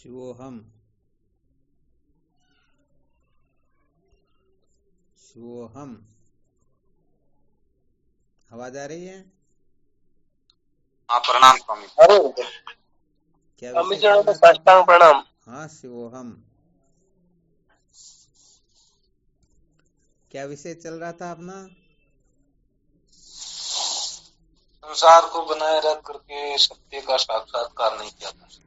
शिवोहम, शिवोहम। आवाज आ रही है? हाँ, प्रणाम स्वामी। अरे क्या स्वामी विषय चरणों चल में रहा था साष्टांग अपना? प्रणाम। हाँ, शिवोहम। क्या विषय चल रहा था अपना? संसार को बनाए रख करके सत्य का साक्षात्कार नहीं किया जा सकता।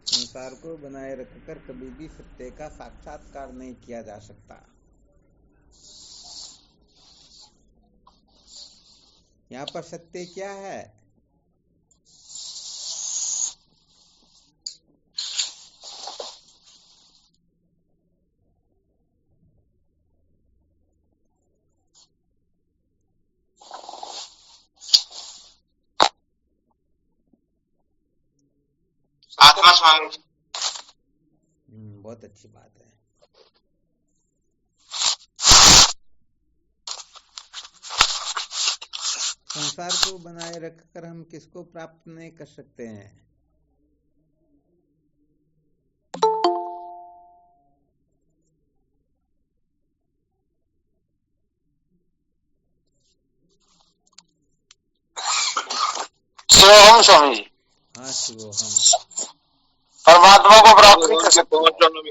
संसार को बनाए रखकर कभी भी सत्य का साक्षात्कार नहीं किया जा सकता। यहाँ पर सत्य क्या है? आत्मा स्वामी जी। बहुत अच्छी बात है। संसार को बनाए रखकर हम किसको प्राप्त नहीं कर सकते हैं? शिवोहम स्वामी जी। हाँ, शिवोहम। परमात्मा को प्राप्त नहीं कर सकते।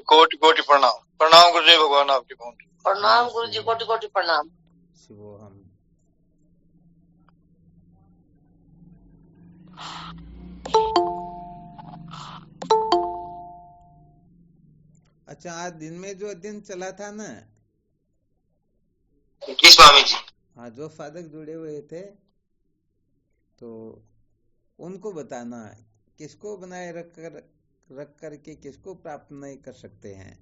कोटि कोटि प्रणाम। प्रणाम गुरु जी, भगवान आपकी पहुंच। प्रणाम गुरु जी, कोटि कोटि प्रणाम। शिवोहम। अच्छा, आज दिन में जो अध्ययन चला था ना, जी स्वामी जी। हाँ, जो साधक जुड़े हुए थे तो उनको बताना किसको बनाए रख करके किसको प्राप्त नहीं कर सकते हैं।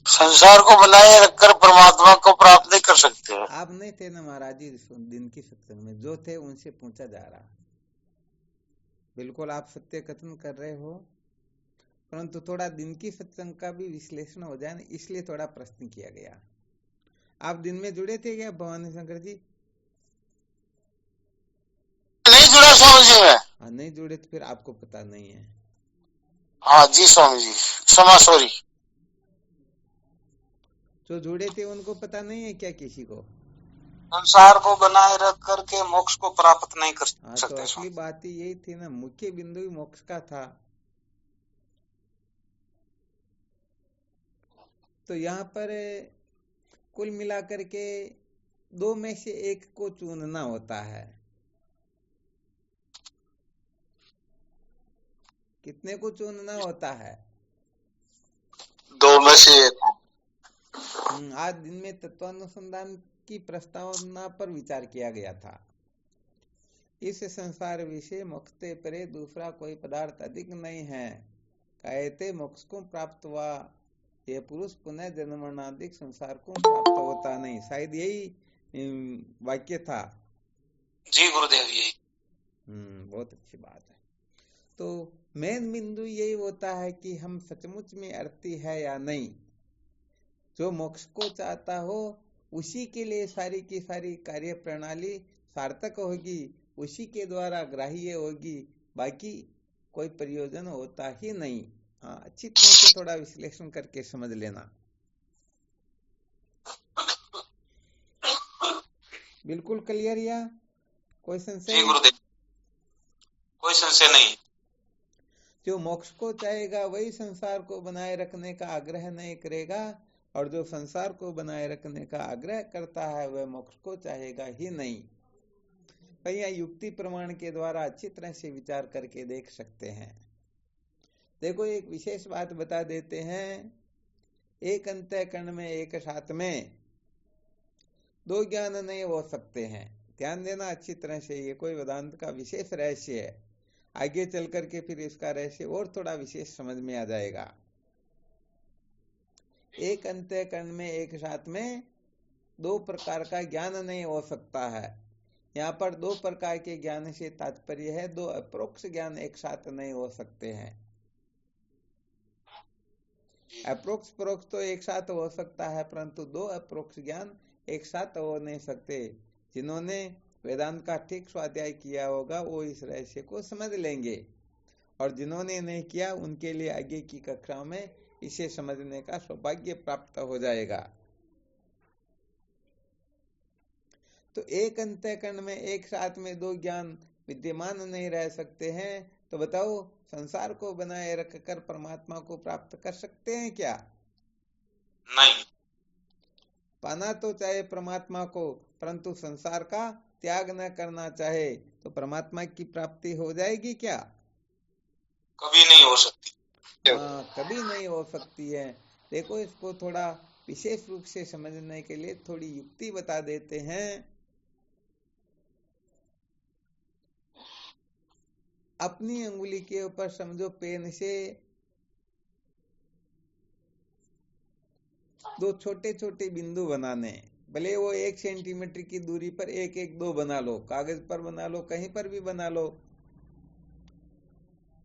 संसार को बनाए रखकर परमात्मा को प्राप्त नहीं कर सकते हैं। आप नहीं थे ना महाराज जी दिन की सत्संग में, जो थे उनसे पूछा जा रहा। बिल्कुल आप सत्य कथन कर रहे हो, परंतु थोड़ा दिन की सत्संग का भी विश्लेषण हो जाए ना, इसलिए थोड़ा प्रश्न किया गया। आप दिन में जुड़े थे क्या भवानी शंकर जी? नहीं जुड़ा स्वामी जी में। हाँ, नहीं जुड़े तो फिर आपको पता नहीं है। हाँ जी स्वामी जी, क्षमा सॉरी। जो जुड़े थे उनको पता नहीं है क्या किसी को? संसार को बनाए रख करके मोक्ष को प्राप्त नहीं कर हाँ, तो सकते। असली बात ही यही थी ना, मुख्य बिंदु ही मोक्ष का था। तो यहाँ पर कुल मिलाकर के दो में से एक को चुनना होता है। कितने को चुनना होता है? दो में से एक। आज दिन में तत्वानुसंधान की प्रस्तावना पर विचार किया गया था। इस संसार विषय मोक्षते परे दूसरा कोई पदार्थ अधिक नहीं है। कहते मोक्ष को प्राप्त हुआ ये पुरुष पुनः जन्मनादिक संसार को प्राप्त होता नहीं। शायद यही वाक्य था। जी गुरुदेव, यही। बहुत अच्छी बात है। तो मेन बिंदु यही होता है कि हम सचमुच में अर्थी है या नहीं। जो मोक्ष को चाहता हो उसी के लिए सारी की सारी कार्य प्रणाली सार्थक होगी, उसी के द्वारा ग्राह्य होगी, बाकी कोई प्रयोजन होता ही नहीं। हाँ, अच्छी तरह से थोड़ा विश्लेषण करके समझ लेना। बिल्कुल क्लियर या कोई संशय? जी गुरुदेव, कोई संशय नहीं। जो मोक्ष को चाहेगा वही संसार को बनाए रखने का आग्रह नहीं करेगा, और जो संसार को बनाए रखने का आग्रह करता है वह मोक्ष को चाहेगा ही नहीं। कहीं युक्ति प्रमाण के द्वारा अच्छी तरह से विचार करके देख सकते हैं। देखो, एक विशेष बात बता देते हैं। एक अंतःकरण में एक साथ में दो ज्ञान नहीं हो सकते हैं। ध्यान देना अच्छी तरह से, ये कोई वेदांत का विशेष रहस्य है। आगे चल करके फिर इसका रहस्य और थोड़ा विशेष समझ में आ जाएगा। एक अंतःकरण में एक साथ में दो प्रकार का ज्ञान नहीं हो सकता है। यहाँ पर दो प्रकार के ज्ञान से तात्पर्य है दो अप्रोक्ष ज्ञान एक साथ नहीं हो सकते हैं। अप्रोक्ष परोक्ष तो एक साथ हो सकता है, परंतु दो अप्रोक्ष ज्ञान एक साथ हो नहीं सकते। जिन्होंने वेदांत का ठीक स्वाध्याय किया होगा वो इस रहस्य को समझ लेंगे, और जिन्होंने नहीं किया उनके लिए आगे की कक्षाओं में इसे समझने का सौभाग्य प्राप्त हो जाएगा। तो एक अंतःकरण में एक साथ में दो ज्ञान विद्यमान नहीं रह सकते हैं, तो बताओ संसार को बनाए रखकर परमात्मा को प्राप्त कर सकते हैं क्या? नहीं। पाना तो चाहे परमात्मा को, परंतु संसार का त्याग न करना चाहे तो परमात्मा की प्राप्ति हो जाएगी क्या? कभी नहीं हो सकती। हाँ, कभी नहीं हो सकती है। देखो, इसको थोड़ा विशेष रूप से समझने के लिए थोड़ी युक्ति बता देते हैं। अपनी अंगुली के ऊपर समझो पेन से दो छोटे छोटे बिंदु बनाने, भले वो 1 सेंटीमीटर की दूरी पर एक एक दो बना लो, कागज पर बना लो, कहीं पर भी बना लो,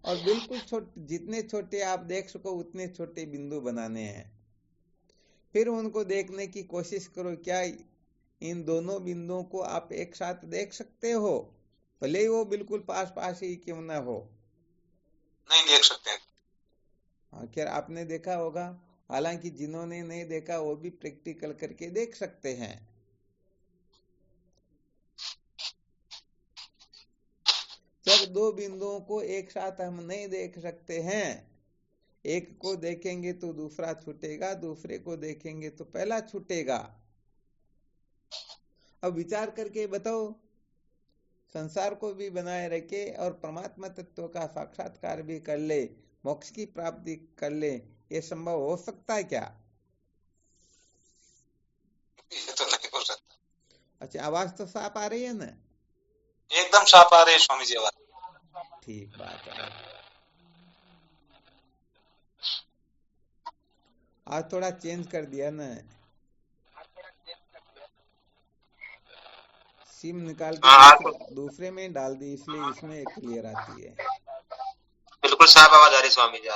और बिल्कुल छोटे, जितने छोटे आप देख सको उतने छोटे बिंदु बनाने हैं। फिर उनको देखने की कोशिश करो, क्या इन दोनों बिंदुओं को आप एक साथ देख सकते हो, भले ही वो बिल्कुल पास पास ही क्यों ना हो? नहीं देख सकते। आखिर आपने देखा होगा, हालांकि जिन्होंने नहीं देखा वो भी प्रैक्टिकल करके देख सकते हैं। जब दो बिंदुओं को एक साथ हम नहीं देख सकते हैं, एक को देखेंगे तो दूसरा छूटेगा, दूसरे को देखेंगे तो पहला छूटेगा। अब विचार करके बताओ, संसार को भी बनाए रखे और परमात्मा तत्व का साक्षात्कार भी कर ले, मोक्ष की प्राप्ति कर ले, ये संभव हो सकता है क्या? ये तो नहीं हो सकता। अच्छा, आवाज तो साफ आ रही है ना? एकदम साफ आ रही है स्वामी जी आवाज। ठीक बात है। आज थोड़ा चेंज कर दिया ना, सिम निकाल के दूसरे में डाल दी, इसलिए इसमें क्लियर आती है। बिल्कुल साफ आवाज आ रही स्वामी जी।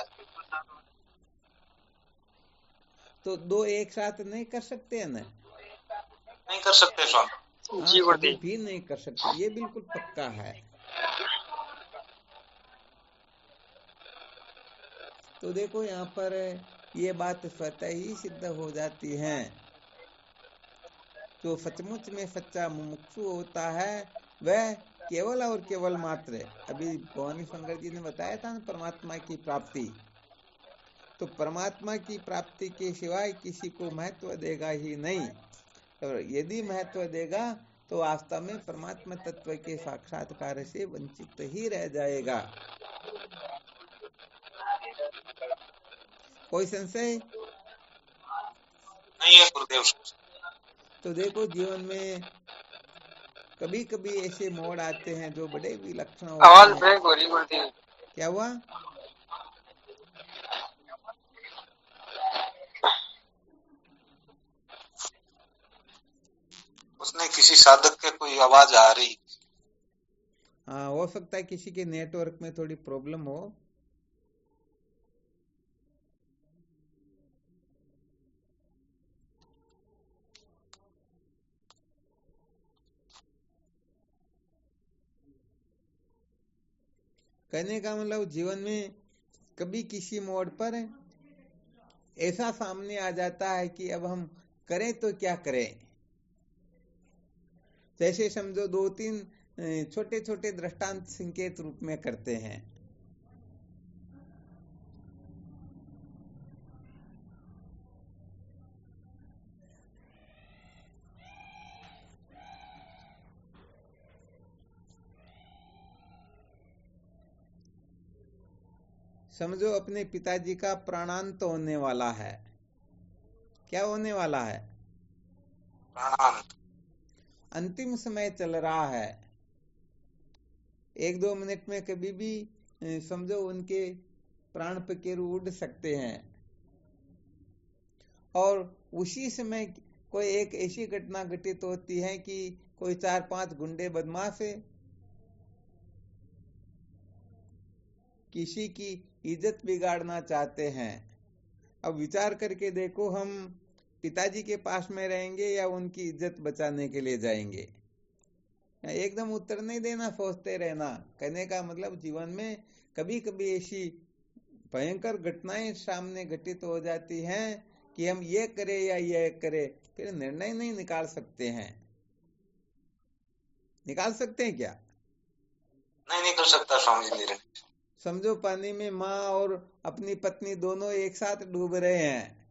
तो दो एक साथ नहीं कर सकते हैं ना? नहीं कर सकते स्वामी जी, कभी भी नहीं कर सकते, ये बिल्कुल पक्का है। तो देखो, यहाँ पर ये बात स्वतः ही सिद्ध हो जाती है। जो सचमुच में सच्चा मुमुक्षु होता है वह केवल और केवल मात्र, अभी भवानी शंकर जी ने बताया था ना, परमात्मा की प्राप्ति, तो परमात्मा की प्राप्ति के सिवाय किसी को महत्व देगा ही नहीं। और यदि महत्व देगा तो वास्तव में परमात्मा तत्व के साक्षात्कार से वंचित ही रह जाएगा। कोई संशय नहीं है गुरुदेव। तो देखो, जीवन में कभी कभी ऐसे मोड़ आते हैं जो बड़े विलक्षण होते हैं। आवाज ब्रेक हो रही गुरुदेव। क्या हुआ? उसने किसी साधक के कोई आवाज आ रही। हाँ, हो सकता है किसी के नेटवर्क में थोड़ी प्रॉब्लम हो। कहने का मतलब, जीवन में कभी किसी मोड़ पर ऐसा सामने आ जाता है कि अब हम करें तो क्या करें। जैसे समझो 2-3 छोटे छोटे दृष्टांत संकेत रूप में करते हैं। समझो अपने पिताजी का प्राणांत होने वाला है। क्या होने वाला है? प्राणांत। अंतिम समय चल रहा है। 1-2 मिनट में कभी भी समझो उनके प्राण पखेरु उड़ सकते हैं, और उसी समय कोई एक ऐसी घटना घटित होती है कि कोई 4-5 गुंडे बदमाश किसी की इज्जत बिगाड़ना चाहते हैं। अब विचार करके देखो, हम पिताजी के पास में रहेंगे या उनकी इज्जत बचाने के लिए जाएंगे? एकदम उत्तर नहीं देना, सोचते रहना। कहने का मतलब जीवन में कभी कभी ऐसी भयंकर घटनाएं सामने घटित हो जाती हैं कि हम ये करें या ये करें, फिर निर्णय नहीं निकाल सकते हैं। निकाल सकते हैं क्या? नहीं कर सकता स्वामी जी निर्णय। समझो पानी में माँ और अपनी पत्नी दोनों एक साथ डूब रहे हैं,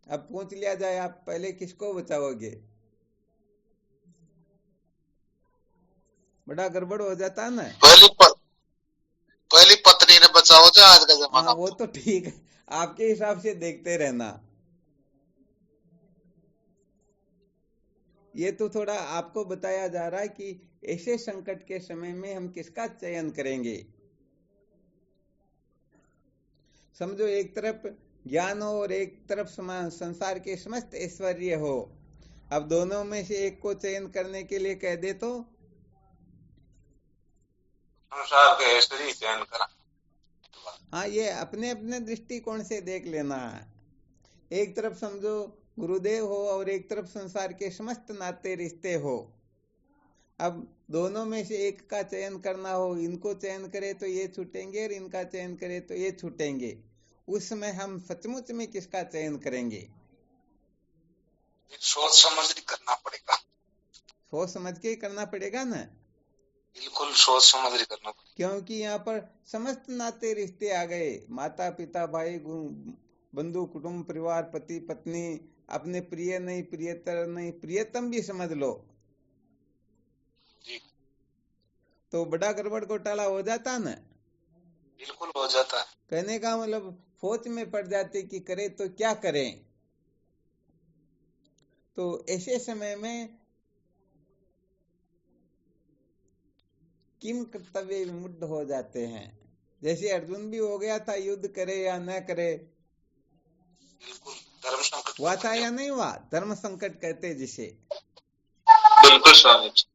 अब पूछ लिया जाए आप पहले किसको बचाओगे? बड़ा गड़बड़ हो जाता है ना। पहली पत्नी ने बचाओ जो आज का जमाना। हाँ वो तो ठीक है, आपके हिसाब से देखते रहना। ये तो थोड़ा आपको बताया जा रहा है कि ऐसे संकट के समय में हम किसका चयन करेंगे। समझो एक तरफ ज्ञान हो और एक तरफ संसार के समस्त ऐश्वर्य हो, अब दोनों में से एक को चयन करने के लिए कह दे तो संसार के ऐश्वर्य चयन करा। हाँ, ये अपने अपने दृष्टिकोण से देख लेना है। एक तरफ समझो गुरुदेव हो और एक तरफ संसार के समस्त नाते रिश्ते हो, अब दोनों में से एक का चयन करना हो, इनको चयन करे तो ये छूटेंगे और इनका चयन करे तो ये छूटेंगे, उस समय हम सचमुच में किसका चयन करेंगे? सोच समझ के करना पड़ेगा। सोच समझ के करना पड़ेगा ना, बिल्कुल सोच समझ के करना पड़ेगा। क्योंकि यहाँ पर समस्त नाते रिश्ते आ गए, माता पिता भाई बंधु कुटुंब परिवार पति पत्नी, अपने प्रिय नहीं प्रियतर नहीं प्रियतम भी समझ लो जी। तो बड़ा गड़बड़ घोटाला हो जाता ना। बिल्कुल हो जाता है। कहने का मतलब सोच में पड़ जाते कि करे तो क्या करें। तो ऐसे समय में किम कर्तव्य विमुक्त हो जाते हैं। जैसे अर्जुन भी हो गया था, युद्ध करे या न करे, बिल्कुल धर्म संकट हुआ था या नहीं हुआ? धर्म संकट कहते जिसे। बिल्कुल स्वामी जी।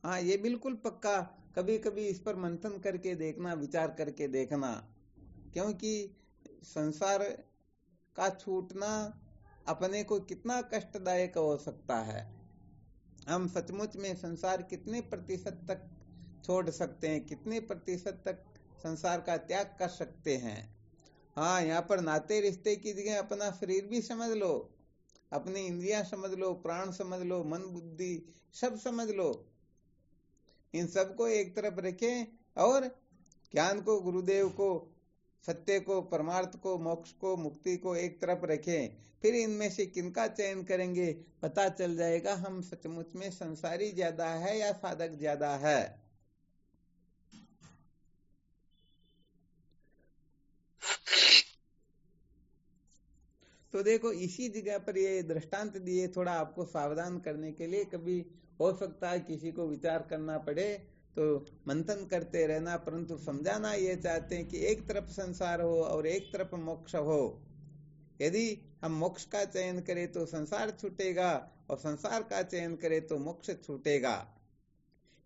हाँ, ये बिल्कुल पक्का। कभी कभी इस पर मंथन करके देखना, विचार करके देखना, क्योंकि संसार का छूटना अपने को कितना कष्टदायक हो सकता है। हम सचमुच में संसार कितने प्रतिशत तक छोड़ सकते हैं, कितने प्रतिशत तक संसार का त्याग कर सकते हैं। हाँ, यहाँ पर नाते रिश्ते की जगह अपना शरीर भी समझ लो, अपनी इंद्रियां समझ लो, प्राण समझ लो, मन बुद्धि सब समझ लो, इन सबको एक तरफ रखें और ज्ञान को, गुरुदेव को, सत्य को, परमार्थ को, मोक्ष को, मुक्ति को एक तरफ रखें। फिर इनमें से किनका चयन करेंगे, पता चल जाएगा हम सचमुच में संसारी ज्यादा है या साधक ज्यादा है। तो देखो, इसी जगह पर ये दृष्टांत दिए थोड़ा आपको सावधान करने के लिए। कभी हो सकता है किसी को विचार करना पड़े तो मंथन करते रहना, परंतु समझाना ये चाहते हैं कि एक तरफ संसार हो और एक तरफ मोक्ष हो। यदि हम मोक्ष का चयन करें तो संसार छूटेगा और संसार का चयन करें तो मोक्ष छूटेगा।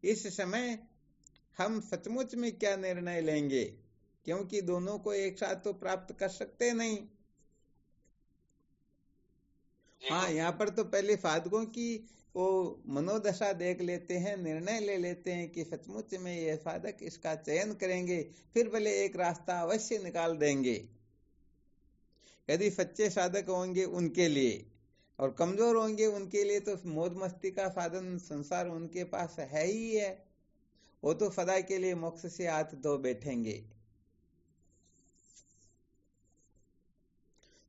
इस समय हम सचमुच में क्या निर्णय लेंगे, क्योंकि दोनों को एक साथ तो प्राप्त कर सकते नहीं। हाँ, यहाँ पर तो पहले साधकों की वो मनोदशा देख लेते हैं, निर्णय ले लेते हैं कि सचमुच में ये साधक इसका चयन करेंगे, फिर भले एक रास्ता अवश्य निकाल देंगे। यदि सच्चे साधक होंगे उनके लिए, और कमजोर होंगे उनके लिए तो मौज मस्ती का साधन संसार उनके पास है ही है, वो तो सदा के लिए मोक्ष से हाथ धो बैठेंगे।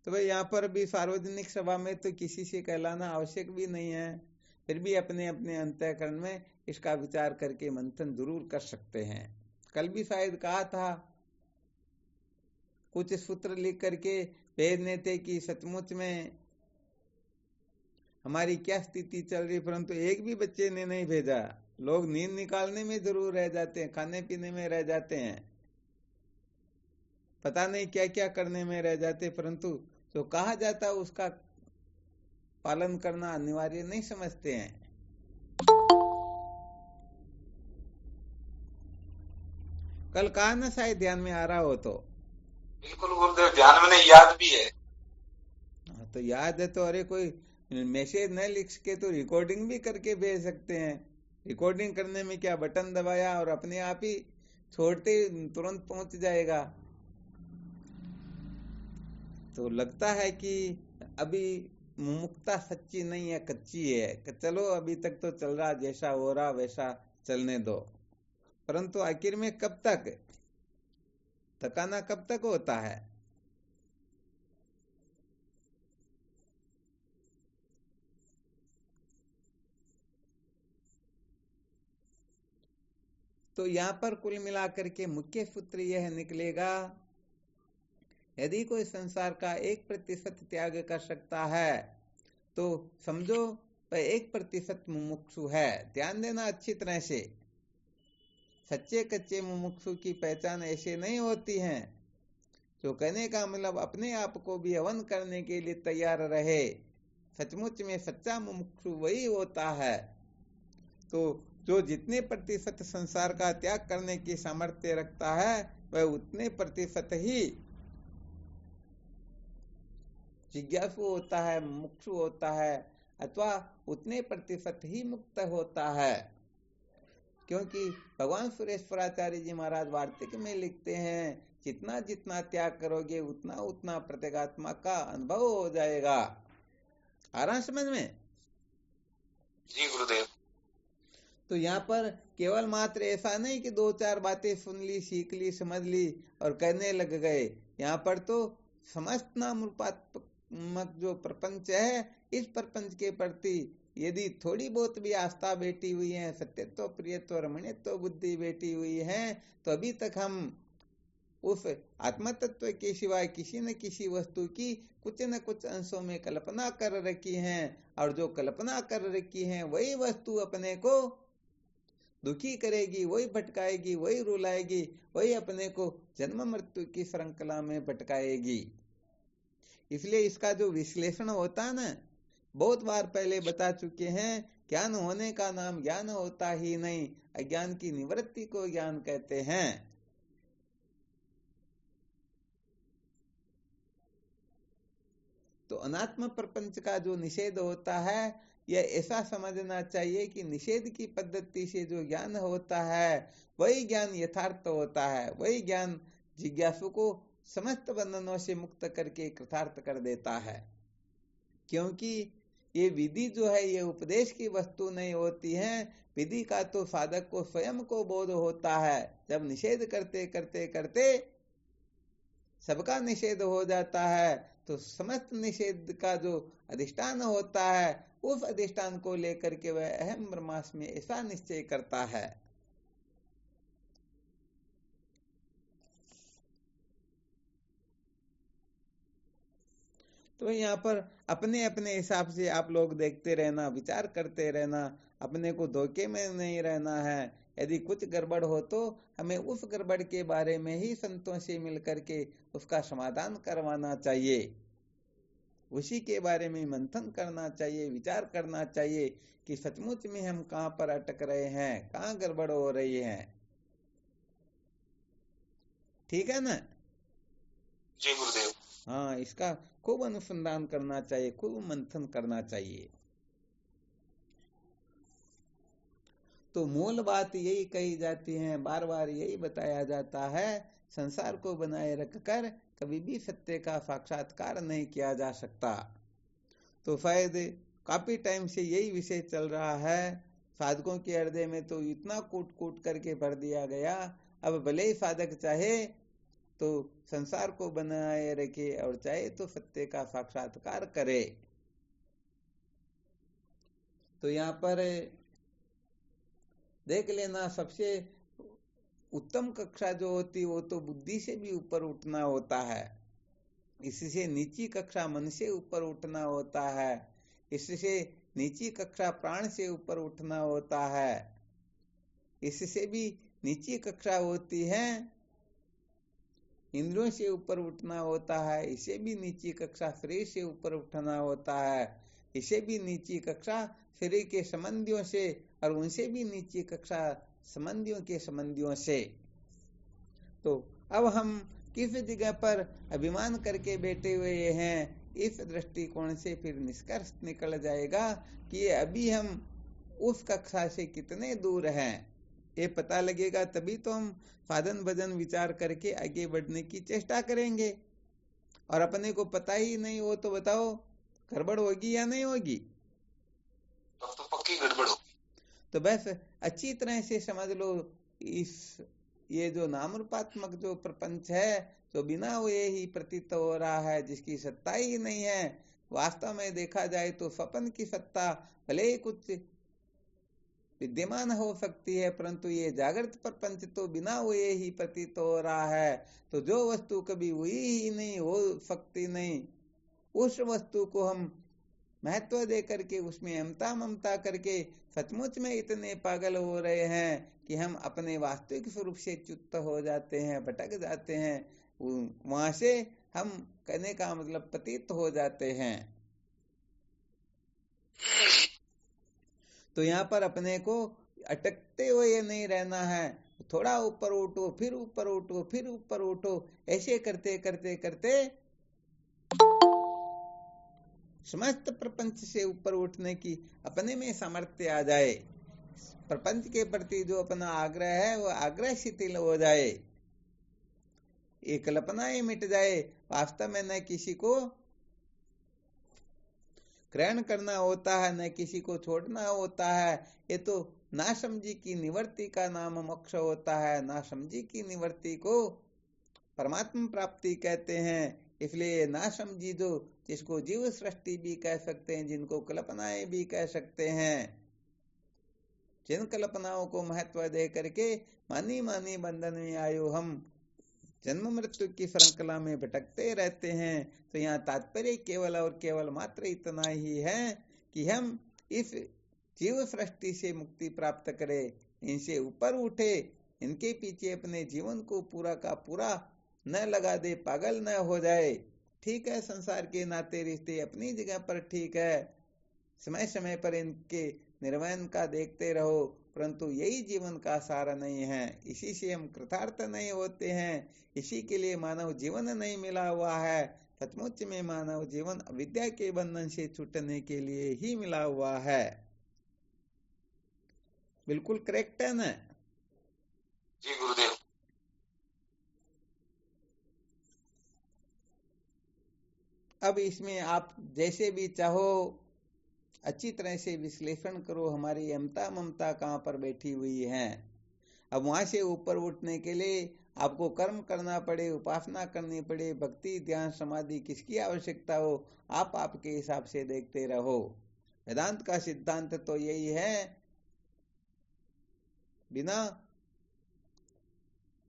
तो भाई यहाँ पर भी सार्वजनिक सभा में तो किसी से कहलाना आवश्यक भी नहीं है, फिर भी अपने अपने अंतःकरण में इसका विचार करके मंथन जरूर कर सकते हैं। कल भी शायद कहा था, कुछ सूत्र लिख करके भेजने थे कि सचमुच में हमारी क्या स्थिति चल रही, परंतु एक भी बच्चे ने नहीं भेजा। लोग नींद निकालने में जरूर रह जाते हैं, खाने पीने में रह जाते हैं, पता नहीं क्या क्या करने में रह जाते, परंतु जो कहा जाता है उसका पालन करना अनिवार्य नहीं समझते हैं। कल कहा ना, शायद ध्यान में आ रहा हो तो। बिल्कुल गुरुदेव, ध्यान में नहीं, याद भी है। तो याद है तो अरे कोई मैसेज न लिख के तो रिकॉर्डिंग भी करके भेज सकते हैं, रिकॉर्डिंग करने में क्या बटन दबाया और अपने आप ही छोड़ते तुरंत पहुंच जाएगा। तो लगता है कि अभी मुमुक्षुता सच्ची नहीं है, कच्ची है। चलो अभी तक तो चल रहा, जैसा हो रहा वैसा चलने दो। परंतु आखिर में कब तक थकाना, कब तक होता है? तो यहाँ पर कुल मिलाकर के मुख्य सूत्र यह निकलेगा, यदि कोई संसार का 1% त्याग कर सकता है तो समझो वह 1% मुमुक्षु है। ध्यान देना अच्छी तरह से, सच्चे कच्चे मुमुक्षु की पहचान ऐसे नहीं होती है। जो कहने का मतलब अपने आप को भी हवन करने के लिए तैयार रहे। सचमुच में सच्चा मुमुक्षु वही होता है। तो जो जितने प्रतिशत संसार का त्याग करने की सामर्थ्य रखता है वह उतने प्रतिशत ही जिज्ञासु होता है, मुमुक्षु होता है, अथवा उतने प्रतिशत ही मुक्त होता है। क्योंकि भगवान सुरेश्वराचार्य जी महाराज वार्तिक में लिखते हैं, जितना जितना त्याग करोगे उतना उतना प्रत्यगात्मा का अनुभव हो जाएगा। आ रहा समझ में? जी गुरुदेव। तो यहाँ पर केवल मात्र ऐसा नहीं कि 2-4 बातें सुन ली, सीख ली, समझ ली और करने लग गए। यहाँ पर तो समस्त नाम रूपात्मक जो प्रपंच है, इस प्रपंच के प्रति यदि थोड़ी बहुत भी आस्था बैठी हुई है, सत्यत्व, प्रियत्व, रमणीयत्व बुद्धि बैठी हुई है, तो अभी तक हम उस आत्म तत्व के सिवाय किसी न किसी वस्तु की कुछ न कुछ अंशों में कल्पना कर रखी हैं। और जो कल्पना कर रखी है वही वस्तु अपने को दुखी करेगी, वही भटकाएगी, वही रुलाएगी, वही अपने को जन्म मृत्यु की श्रृंखला में भटकाएगी। इसलिए इसका जो विश्लेषण होता है ना, बहुत बार पहले बता चुके हैं, ज्ञान होने का नाम ज्ञान होता ही नहीं, अज्ञान की निवृत्ति को ज्ञान कहते हैं। तो अनात्म प्रपंच का जो निषेध होता है, यह ऐसा समझना चाहिए कि निषेध की पद्धति से जो ज्ञान होता है वही ज्ञान यथार्थ होता है। वही ज्ञान जिज्ञासु को समस्त बंधनों से मुक्त करके कृतार्थ कर देता है। क्योंकि ये विधि जो है ये उपदेश की वस्तु नहीं होती है। विधि का तो साधक को स्वयं को बोध होता है। जब निषेध करते करते करते सबका निषेध हो जाता है तो समस्त निषेध का जो अधिष्ठान होता है, उस अधिष्ठान को लेकर के वह अहम ब्रह्मास्मि में ऐसा निश्चय करता है। तो यहाँ पर अपने अपने हिसाब से आप लोग देखते रहना, विचार करते रहना, अपने को धोखे में नहीं रहना है। यदि कुछ गड़बड़ हो तो हमें उस गड़बड़ के बारे में ही संतों से मिलकर के उसका समाधान करवाना चाहिए। उसी के बारे में मंथन करना चाहिए, विचार करना चाहिए कि सचमुच में हम कहाँ पर अटक रहे हैं, कहाँ गड़बड़ हो रही है। ठीक है ना? जी गुरुदेव। हाँ, इसका खूब अनुसंधान करना चाहिए, खूब मंथन करना चाहिए। तो मूल बात यही कही जाती है, बार बार यही बताया जाता है, संसार को बनाए रखकर कभी भी सत्य का साक्षात्कार नहीं किया जा सकता। तो शायद काफी टाइम से यही विषय चल रहा है। साधकों के हृदय में तो इतना कूट कूट करके भर दिया गया। अब भले ही साधक चाहे तो संसार को बनाए रखे और चाहे तो सत्य का साक्षात्कार करे। तो यहाँ पर देख लेना, सबसे उत्तम कक्षा जो होती वो तो बुद्धि से भी ऊपर उठना होता है। इससे नीची कक्षा मन से ऊपर उठना होता है। इससे नीची कक्षा प्राण से ऊपर उठना होता है। इससे भी नीची कक्षा होती है इंद्रियों से ऊपर उठना होता है। इसे भी नीची कक्षा शरीर से ऊपर उठना होता है। इसे भी नीची कक्षा शरीर के संबंधियों से और उनसे भी नीची कक्षा संबंधियों के संबंधियों से। तो अब हम किस जगह पर अभिमान करके बैठे हुए हैं, इस दृष्टिकोण से फिर निष्कर्ष निकल जाएगा कि अभी हम उस कक्षा से कितने दूर हैं, ये पता लगेगा तभी तो हम साधन भजन विचार करके आगे बढ़ने की चेष्टा करेंगे। और अपने को पता ही नहीं हो तो बताओ गड़बड़ होगी या नहीं होगी? तब तो पक्की गड़बड़ हो। तो बस अच्छी तरह से समझ लो, इस ये जो नाम रूपात्मक जो प्रपंच है, जो बिना हुए ही प्रतीत हो रहा है, जिसकी सत्ता ही नहीं है, वास्तव में देखा जाए तो स्वप्न की सत्ता भले ही कुछ विद्यमान हो सकती है, परंतु ये जागृत प्रपंच तो बिना हुए ही प्रतीत हो रहा है। तो जो वस्तु कभी हुई ही नहीं, हो सकती नहीं, उस वस्तु को हम महत्व दे करके उसमें अमता ममता करके सचमुच में इतने पागल हो रहे हैं कि हम अपने वास्तविक स्वरूप से च्युत हो जाते हैं, भटक जाते हैं, वहां से हम कहने का मतलब पतित हो जाते हैं। तो यहाँ पर अपने को अटकते हुए नहीं रहना है, थोड़ा ऊपर उठो, फिर ऊपर उठो, फिर ऊपर उठो, ऐसे करते करते करते समस्त प्रपंच से ऊपर उठने की अपने में सामर्थ्य आ जाए। प्रपंच के प्रति जो अपना आग्रह है वो आग्रह शिथिल हो जाए, ये कल्पनाएं मिट जाए, वास्तव में न किसी को ग्रहण करना होता है, न किसी को छोड़ना होता है। ये तो नासमझी की निवृत्ति का नाम मोक्ष होता है। नासमझी की निवृत्ति को परमात्मा प्राप्ति कहते हैं। इसलिए नासमझी जो, जिसको जीव सृष्टि भी कह सकते हैं, जिनको कल्पनाएं भी कह सकते हैं, जिन कल्पनाओं को महत्व दे करके मानी मानी बंधन में आयो हम जन्म मृत्यु की श्रृंखला में भटकते रहते हैं। तो यहाँ तात्पर्य केवल और केवल मात्र इतना ही है कि हम इस जीव सृष्टि से मुक्ति प्राप्त करें, इनसे ऊपर उठे, इनके पीछे अपने जीवन को पूरा का पूरा न लगा दे, पागल न हो जाए। ठीक है, संसार के नाते रिश्ते अपनी जगह पर ठीक है, समय समय पर इनके निर्वहन का देखते रहो, परंतु यही जीवन का सार नहीं है। इसी से हम कृतार्थ नहीं होते हैं, इसी के लिए मानव जीवन नहीं मिला हुआ है। सचमुच में मानव जीवन अविद्या के बंधन से छूटने के लिए ही मिला हुआ है। बिल्कुल करेक्ट है ना? जी गुरुदेव। अब इसमें आप जैसे भी चाहो अच्छी तरह से विश्लेषण करो, हमारी अमता ममता कहाँ पर बैठी हुई है। अब वहां से ऊपर उठने के लिए आपको कर्म करना पड़े, उपासना करनी पड़े, भक्ति ध्यान समाधि किसकी आवश्यकता हो, आप आपके हिसाब से देखते रहो। वेदांत का सिद्धांत तो यही है, बिना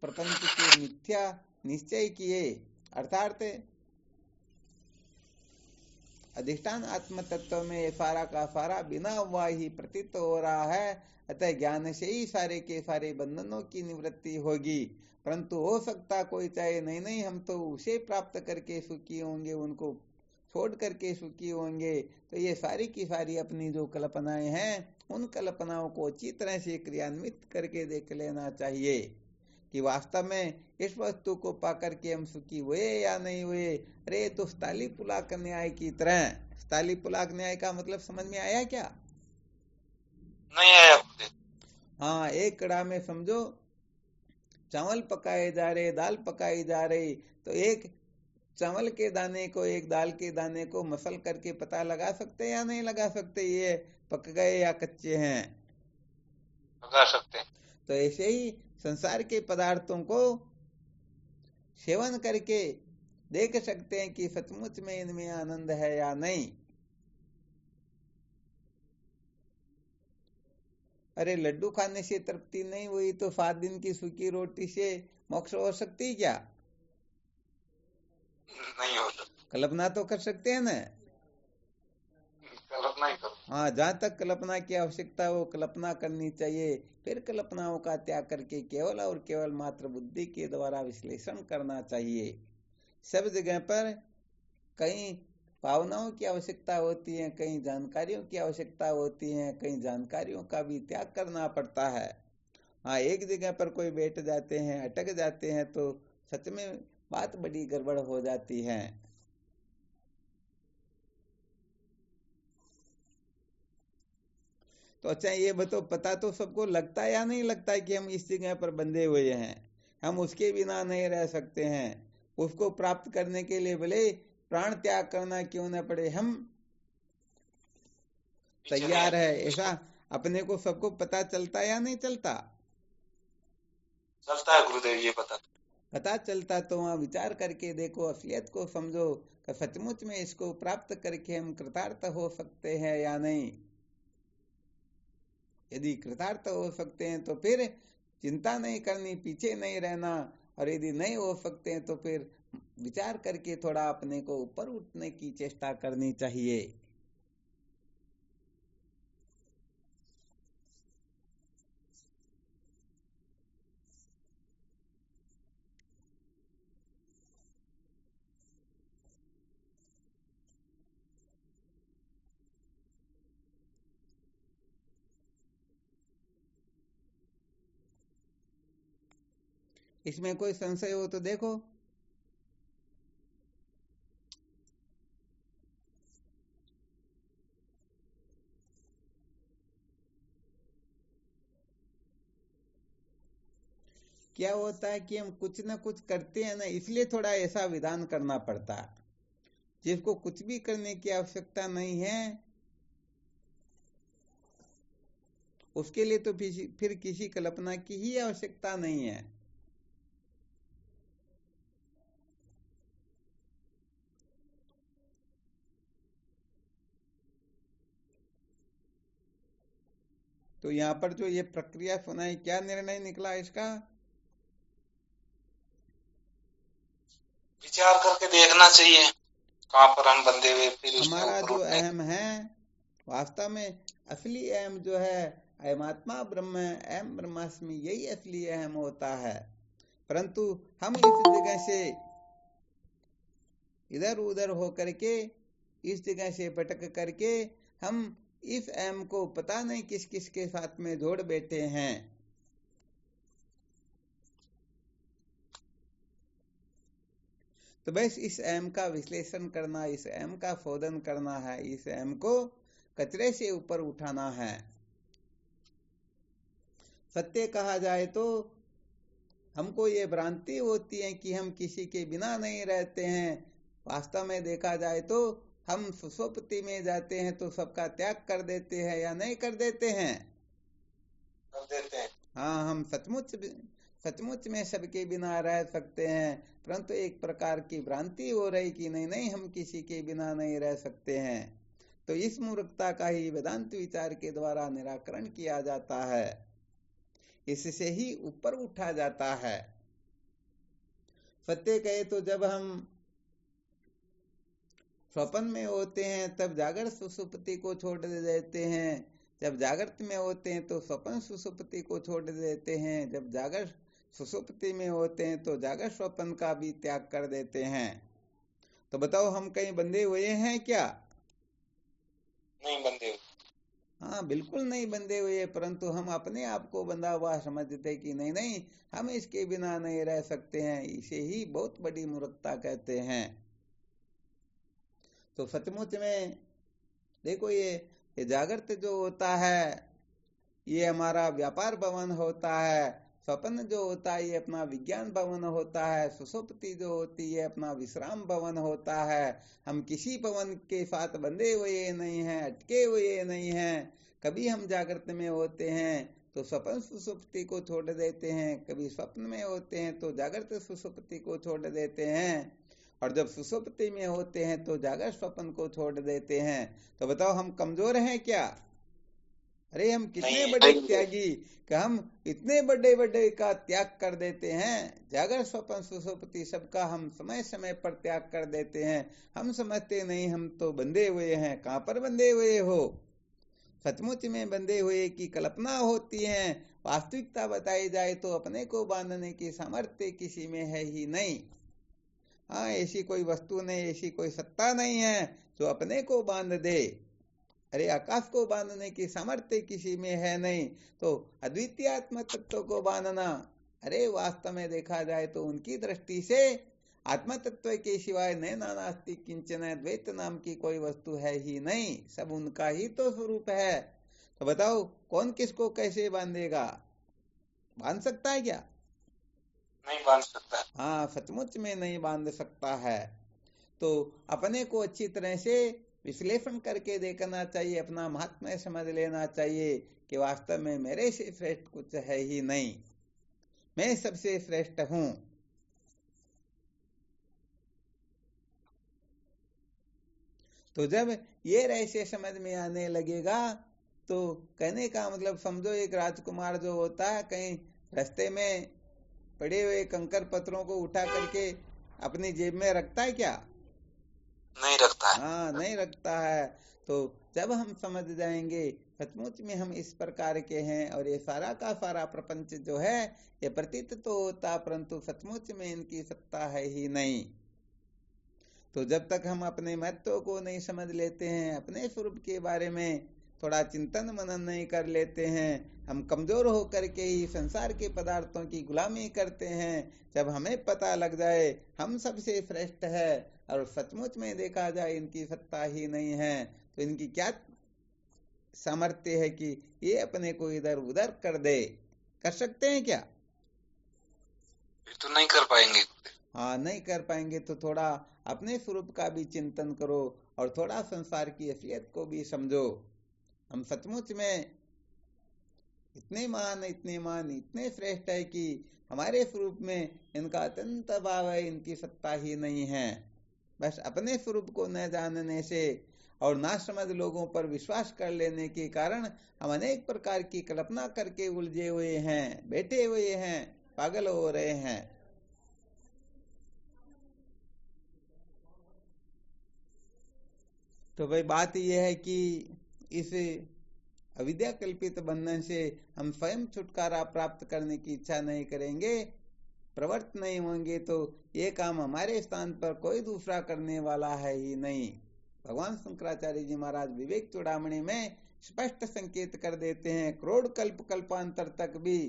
प्रपंच के मिथ्या निश्चय किए, अर्थात अधिष्ठान आत्म तत्व में सारा का सारा बिना हुआ ही प्रतीत हो रहा है। अतः ज्ञान से ही सारे के सारे बंधनों की निवृत्ति होगी। परंतु हो सकता कोई चाहे नहीं नहीं हम तो उसे प्राप्त करके सुखी होंगे, उनको छोड़ करके सुखी होंगे। तो ये सारी की सारी अपनी जो कल्पनाएं हैं, उन कल्पनाओं को अच्छी तरह से क्रियान्वित करके देख लेना चाहिए कि वास्तव में इस वस्तु को पाकर के हम सुखी हुए या नहीं हुए। अरे तो स्थाली पुलाक न्याय की तरह, स्थाली पुलाक न्याय का मतलब समझ में आया क्या? नहीं आया। हाँ, एक कड़ा में समझो चावल पकाए जा रहे, दाल पकाई जा रही, तो एक चावल के दाने को एक दाल के दाने को मसल करके पता लगा सकते या नहीं लगा सकते ये पक गए या कच्चे हैं? लगा सकते। तो ऐसे ही संसार के पदार्थों को सेवन करके देख सकते हैं कि सचमुच में इनमें आनंद है या नहीं। अरे लड्डू खाने से तृप्ति नहीं हुई तो 7 दिन की सूखी रोटी से मोक्ष हो सकती क्या? नहीं हो सकता। कल्पना तो कर सकते हैं ना? कल्पना ही करो। हाँ, जहाँ तक कल्पना की आवश्यकता हो कल्पना करनी चाहिए, फिर कल्पनाओं का त्याग करके केवल और केवल मात्र बुद्धि के द्वारा विश्लेषण करना चाहिए। सब जगह पर कई भावनाओं की आवश्यकता होती है, कई जानकारियों की आवश्यकता होती है, कई जानकारियों का भी त्याग करना पड़ता है। हाँ, एक जगह पर कोई बैठ जाते हैं, अटक जाते हैं तो सच में बात बड़ी गड़बड़ हो जाती है। तो अच्छा ये बताओ, पता तो सबको लगता है या नहीं लगता है कि हम इस जगह पर बंधे हुए हैं, हम उसके बिना नहीं रह सकते हैं। उसको प्राप्त करने के लिए भले प्राण त्याग करना क्यों न पड़े, हम तैयार है, ऐसा अपने को सबको पता चलता या नहीं चलता? चलता है गुरुदेव, ये पता चलता। तो वहां विचार करके देखो, असलियत को समझो कि सचमुच में इसको प्राप्त करके हम कृतार्थ हो सकते हैं या नहीं। यदि कृतार्थ हो सकते हैं तो फिर चिंता नहीं करनी, पीछे नहीं रहना, और यदि नहीं हो सकते हैं तो फिर विचार करके थोड़ा अपने को ऊपर उठने की चेष्टा करनी चाहिए। इसमें कोई संशय हो तो देखो। क्या होता है कि हम कुछ ना कुछ करते हैं ना, इसलिए थोड़ा ऐसा विधान करना पड़ता है। जिसको कुछ भी करने की आवश्यकता नहीं है, उसके लिए तो फिर किसी कल्पना की ही आवश्यकता नहीं है। तो यहाँ पर जो ये प्रक्रिया सुनाई, क्या निर्णय निकला इसका? विचार करके देखना चाहिए कहाँ पर हम बंधे हुए, फिर उसमें हमारा ऊपर जो उठने। अहम है, वास्तव में असली अहम जो है अहमात्मा ब्रह्म, अहम ब्रह्मास्मि, यही असली अहम होता है। परंतु हम इस जगह से इधर उधर हो करके, इस जगह से भटक करके हम इस अहम को पता नहीं किस किस के साथ में जोड़ बैठे हैं। तो बस इस अहम का विश्लेषण करना, इस अहम का शोधन करना है, इस अहम को कचरे से ऊपर उठाना है। सत्य कहा जाए तो हमको ये भ्रांति होती है कि हम किसी के बिना नहीं रहते हैं। वास्तव में देखा जाए तो हम सुषुप्ति में जाते हैं तो सबका त्याग कर देते हैं या नहीं कर देते हैं? कर देते हैं। हाँ, हम सचमुच में सबके बिना रह सकते हैं, परंतु एक प्रकार की भ्रांति हो रही कि नहीं नहीं, हम किसी के बिना नहीं रह सकते हैं। तो इस मूर्खता का ही वेदांत विचार के द्वारा निराकरण किया जाता है, इससे ही ऊपर उठा जाता है। सत्य कहे तो जब हम स्वप्न में होते हैं तब जागृत सुषुप्ति को छोड़ देते हैं, जब जागृत में होते हैं तो स्वप्न सुषुप्ति को छोड़ देते हैं, जब जागृत सुषुप्ति में होते हैं तो जागृत स्वप्न का भी त्याग कर देते हैं। तो बताओ, हम कहीं बंधे हुए हैं क्या? नहीं बंधे हुए। हाँ, बिल्कुल नहीं बंधे हुए, परंतु हम अपने आप को बंधा हुआ समझते कि नहीं नहीं, हम इसके बिना नहीं रह सकते हैं। इसे ही बहुत बड़ी मूर्खता कहते हैं। तो सचमुच में देखो, ये जागृत जो होता है ये हमारा व्यापार भवन होता है, स्वप्न जो होता है ये अपना विज्ञान भवन होता है, सुषुप्ति जो होती है अपना विश्राम भवन होता है। हम किसी भवन के साथ बंधे हुए नहीं हैं, अटके हुए नहीं हैं। कभी हम जागृत में होते हैं तो स्वप्न सुषुप्ति को छोड़ देते हैं, कभी स्वप्न में होते हैं तो जागृत सुषुप्ति को छोड़ देते हैं, और जब सुषुप्ति में होते हैं तो जागृत स्वप्न को छोड़ देते हैं। तो बताओ, हम कमजोर हैं क्या? अरे हम कितने बड़े त्यागी कि हम इतने बड़े बड़े का त्याग कर देते हैं। जागृत स्वप्न सुषुप्ति सबका हम समय समय पर त्याग कर देते हैं। हम समझते नहीं हम तो बंधे हुए हैं। कहाँ पर बंधे हुए हो? सचमुच में बंधे हुए की कल्पना होती है। वास्तविकता बताई जाए तो अपने को बांधने की सामर्थ्य किसी में है ही नहीं। हाँ, ऐसी कोई वस्तु नहीं, ऐसी कोई सत्ता नहीं है जो अपने को बांध दे। अरे आकाश को बांधने की सामर्थ्य किसी में है नहीं, तो अद्वितीय आत्म तत्व को बांधना, अरे वास्तव में देखा जाए तो उनकी दृष्टि से आत्म तत्व के सिवाय नैना नास्ति किंचन, द्वैत नाम की कोई वस्तु है ही नहीं। सब उनका ही तो स्वरूप है। तो बताओ कौन किसको कैसे बांधेगा? बांध सकता है क्या? नहीं बांध सकता। हाँ, सचमुच में नहीं बांध सकता है। तो अपने को अच्छी तरह से विश्लेषण करके देखना चाहिए, अपना महात्म्य समझ लेना चाहिए कि वास्तव में मेरे से श्रेष्ठ कुछ है ही नहीं, मैं सबसे श्रेष्ठ हूं। तो जब ये रहस्य समझ में आने लगेगा तो कहने का मतलब समझो, एक राजकुमार जो होता है कहीं रास्ते में पड़े हुए कंकर पत्थरों को उठा करके अपनी जेब में रखता है क्या? नहीं रखता है। हाँ, नहीं रखता है। तो जब हम समझ जाएंगे सचमुच में हम इस प्रकार के हैं और ये सारा का सारा प्रपंच जो है ये प्रतीत तो होता परंतु सचमुच में इनकी सत्ता है ही नहीं। तो जब तक हम अपने महत्व को नहीं समझ लेते हैं, अपने स्वरूप के बारे में थोड़ा चिंतन मनन नहीं कर लेते हैं, हम कमजोर होकर के ही संसार के पदार्थों की गुलामी करते हैं। जब हमें पता लग जाए हम सबसे श्रेष्ठ है और सचमुच में देखा जाए इनकी सत्ता ही नहीं है, तो इनकी क्या सामर्थ्य है कि ये अपने को इधर उधर कर दे? कर सकते हैं क्या? फिर तो नहीं कर पाएंगे। हाँ, नहीं कर पाएंगे। तो थोड़ा अपने स्वरूप का भी चिंतन करो और थोड़ा संसार की असलियत को भी समझो। हम सचमुच में इतने महान इतने श्रेष्ठ है कि हमारे स्वरूप में इनका अत्यंत अभाव है, इनकी सत्ता ही नहीं है। बस अपने स्वरूप को न जानने से और ना समझ लोगों पर विश्वास कर लेने के कारण हम अनेक प्रकार की कल्पना करके उलझे हुए हैं, बैठे हुए हैं, पागल हो रहे हैं। तो भाई बात यह है कि इस अविद्या कल्पित बंधन से हम स्वयं छुटकारा प्राप्त करने की इच्छा नहीं करेंगे, प्रवृत्त नहीं होंगे, तो ये काम हमारे स्थान पर कोई दूसरा करने वाला है ही नहीं। भगवान शंकराचार्य जी महाराज विवेक चूड़ामणि में स्पष्ट संकेत कर देते हैं, करोड़ कल्प कल्पांतर तक भी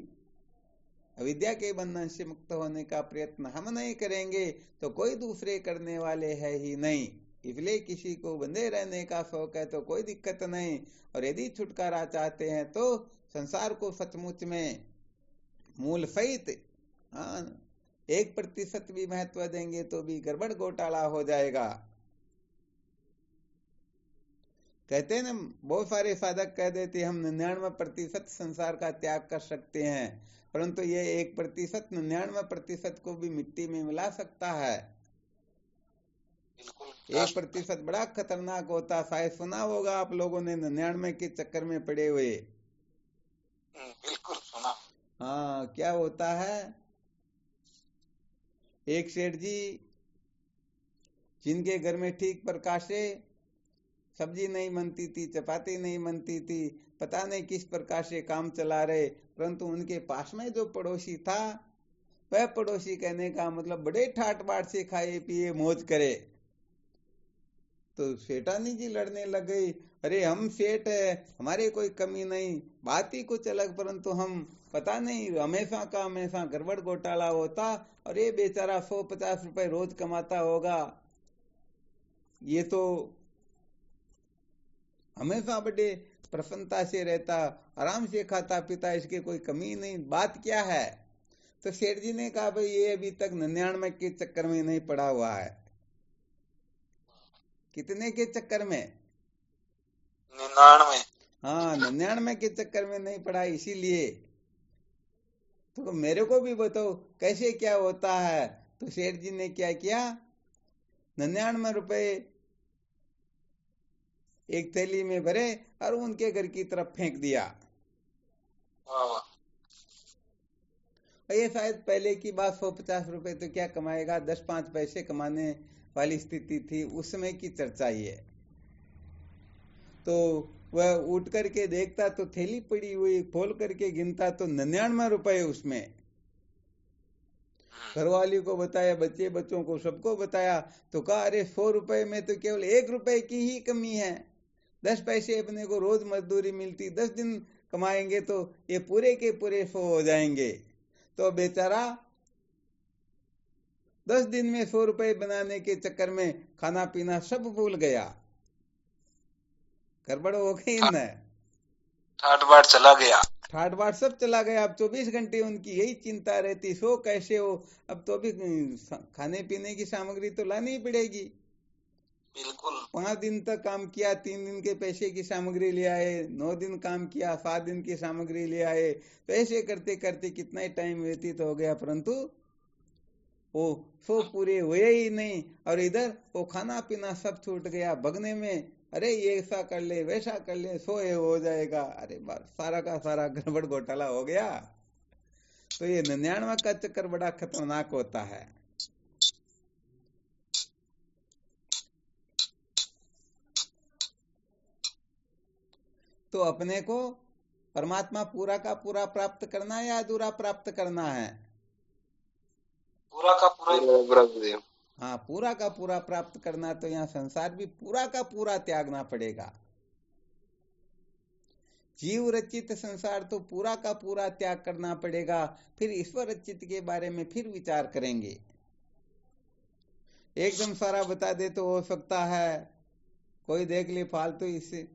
अविद्या के बंधन से मुक्त होने का प्रयत्न हम नहीं करेंगे तो कोई दूसरे करने वाले है ही नहीं। इसलिए किसी को बंधे रहने का शौक है तो कोई दिक्कत नहीं, और यदि छुटकारा चाहते हैं तो संसार को सचमुच में मूल सहित 1% भी महत्व देंगे तो भी गड़बड़ घोटाला हो जाएगा। कहते हैं ना, बहुत सारे साधक कह देते हम 99% संसार का त्याग कर सकते हैं, परंतु ये 1% 99% को भी मिट्टी में मिला सकता है। 1% बड़ा खतरनाक होता, शायद सुना होगा आप लोगों ने 99 के चक्कर में पड़े हुए। बिल्कुल सुना। हाँ, क्या होता है, एक सेठ जी जिनके घर में ठीक प्रकार से सब्जी नहीं बनती थी, चपाती नहीं बनती थी, पता नहीं किस प्रकार से काम चला रहे, परंतु उनके पास में जो पड़ोसी था वह पड़ोसी कहने का मतलब बड़े ठाट बाट से खाए पिए मौज करे। तो सेठानी जी लड़ने लग गई, अरे हम सेठ है, हमारे कोई कमी नहीं, बात ही कुछ अलग, परंतु हम पता नहीं हमेशा का हमेशा गड़बड़ घोटाला होता और ये बेचारा 150 रुपए रोज कमाता होगा, ये तो हमेशा बड़े प्रसन्नता से रहता, आराम से खाता पीता, इसके कोई कमी नहीं, बात क्या है? तो सेठ जी ने कहा भाई ये अभी तक 99 के चक्कर में नहीं पड़ा हुआ है। कितने के चक्कर में? 99। हाँ, 99 के चक्कर में नहीं पड़ा, इसीलिए तो मेरे को भी बताओ कैसे क्या होता है। तो सेठ जी ने क्या किया, 99 रुपए एक थैली में भरे और उनके घर की तरफ फेंक दिया। ये शायद पहले की बात, 150 रुपए तो क्या कमाएगा, 10-5 पैसे कमाने वाली स्थिति थी उस समय की चर्चा ये। तो वह उठ करके देखता तो थैली पड़ी हुई, खोल करके गिनता तो 99 रुपए उसमें। घरवाली को बताया, बच्चों को सबको बताया, तो कहा अरे 100 रुपए में तो केवल 1 रुपए की ही कमी है, 10 पैसे अपने को रोज मजदूरी मिलती, 10 दिन कमाएंगे तो ये पूरे के पूरे 100 हो जाएंगे। तो बेचारा 10 दिन में 100 रुपए बनाने के चक्कर में खाना पीना सब भूल गया, गड़बड़ हो गई न। ठाट बाट चला गया। ठाट बाट सब चला गया। अब 24 घंटे उनकी यही चिंता रहती, सो कैसे हो। अब तो अभी खाने पीने की सामग्री तो लानी ही पड़ेगी। बिल्कुल। 5 दिन तक काम किया, 3 दिन के पैसे की सामग्री ले आए, 9 दिन काम किया, 7 दिन की सामग्री ले आए। तो ऐसे करते करते कितना ही टाइम व्यतीत हो गया, परंतु वो सो पूरे हुए ही नहीं। और इधर वो खाना पीना सब छूट गया भगने में। अरे ये ऐसा कर ले, वैसा कर ले, सो ये हो जाएगा। अरे बस सारा का सारा गड़बड़ घोटाला हो गया। तो ये 99वां का चक्कर बड़ा खतरनाक होता है। तो अपने को परमात्मा पूरा का पूरा प्राप्त करना है या अधूरा प्राप्त करना है? पूरा का पूरा। हाँ, पूरा का पूरा प्राप्त करना। तो यहाँ संसार भी पूरा का पूरा त्यागना पड़ेगा। जीव रचित संसार तो पूरा का पूरा त्याग करना पड़ेगा। फिर ईश्वर रचित के बारे में फिर विचार करेंगे। एकदम सारा बता दे तो हो सकता है कोई देख ले फालतू, इससे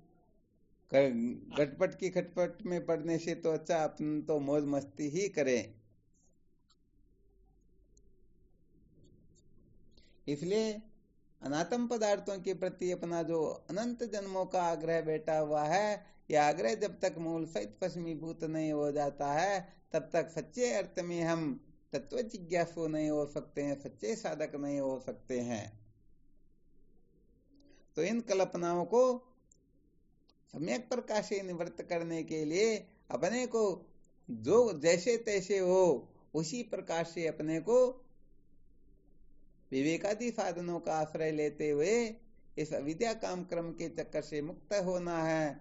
गटपट की खटपट में पड़ने से तो अच्छा अपन तो मौज मस्ती ही करें। इसलिए अनात्म पदार्थों के प्रति अपना जो अनंत जन्मों का आग्रह बैठा हुआ है, यह आग्रह जब तक मूल सहित भस्मीभूत नहीं हो जाता है, तब तक सच्चे अर्थ में हम तत्व जिज्ञासु नहीं हो सकते हैं, सच्चे साधक नहीं हो सकते हैं। तो इन कल्पनाओं को सम्यक प्रकाश से निवृत्त करने के लिए अपने को जो जैसे तैसे हो उसी प्रकार से अपने को विवेकादि साधनों का आश्रय लेते हुए इस अविद्या काम क्रम के चक्कर से मुक्त होना है,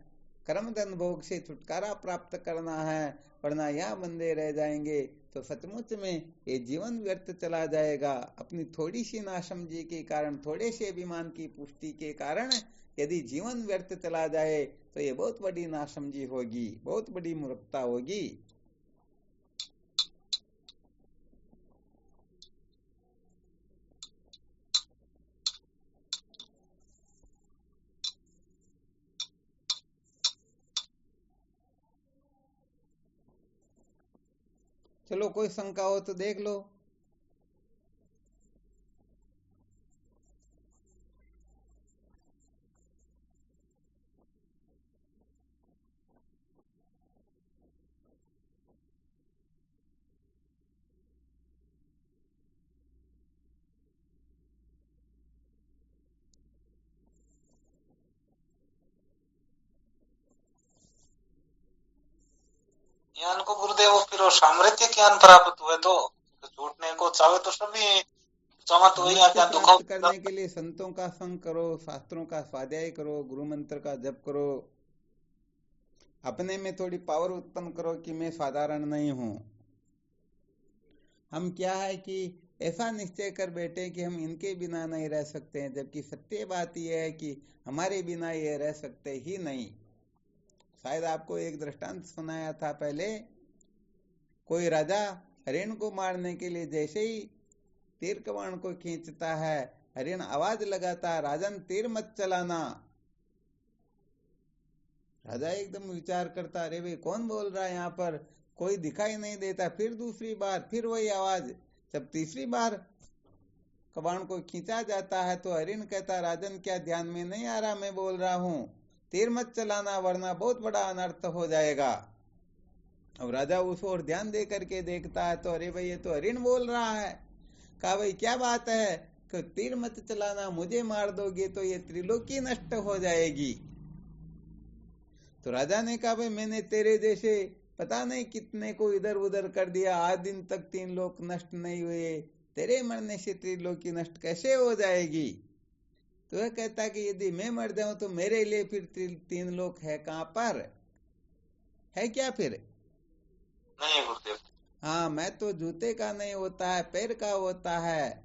कर्म धन भोग से छुटकारा प्राप्त करना है। वरना यहाँ बंधे रह जाएंगे तो सचमुच में ये जीवन व्यर्थ चला जाएगा। अपनी थोड़ी सी नासमझी के कारण, थोड़े से अभिमान की पुष्टि के कारण यदि जीवन व्यर्थ चला जाए तो ये बहुत बड़ी नासमझी होगी, बहुत बड़ी मूर्खता होगी। चलो कोई शंका हो तो देख लो। ज्ञान को गुरुदेव फिर वो सामर्थ्य ज्ञान प्राप्त हुए तो छूटने को चाहे तो सभी प्राप्त करने के लिए संतों का संग करो, शास्त्रों का स्वाध्याय करो, गुरु मंत्र का जप करो, अपने में थोड़ी पावर उत्पन्न करो कि मैं साधारण नहीं हूं। हम क्या है कि ऐसा निश्चय कर बैठे कि हम इनके बिना नहीं रह सकते हैं, जबकि सत्य बात यह है कि हमारे बिना ये रह सकते ही नहीं। शायद आपको एक दृष्टांत सुनाया था पहले। कोई राजा हरिण को मारने के लिए जैसे ही तीर कमान को खींचता है, हरिण आवाज लगाता, राजन तीर मत चलाना। राजा एकदम विचार करता, अरे भाई कौन बोल रहा है यहाँ पर, कोई दिखाई नहीं देता। फिर दूसरी बार फिर वही आवाज। जब तीसरी बार कमान को खींचा जाता है तो हरिण कहता, राजन क्या ध्यान में नहीं आ रहा मैं बोल रहा हूं, तीर मत चलाना वरना बहुत बड़ा अनर्थ हो जाएगा। अब राजा उस ओर ध्यान दे करके देखता है तो अरे भाई ये तो हरिण बोल रहा है। कहा भाई क्या बात है कि तीर मत चलाना, मुझे मार दोगे तो ये त्रिलोकी नष्ट हो जाएगी। तो राजा ने कहा भाई मैंने तेरे जैसे पता नहीं कितने को इधर उधर कर दिया, आज दिन तक 3 लोक नष्ट नहीं हुए, तेरे मरने से त्रिलोकी नष्ट कैसे हो जाएगी। तो वह कहता कि यदि मैं मर जाऊं तो मेरे लिए फिर 3 लोक है कहां पर, है क्या फिर? नहीं गुरुदेव। हाँ, मैं तो जूते का नहीं होता है, पैर का होता है।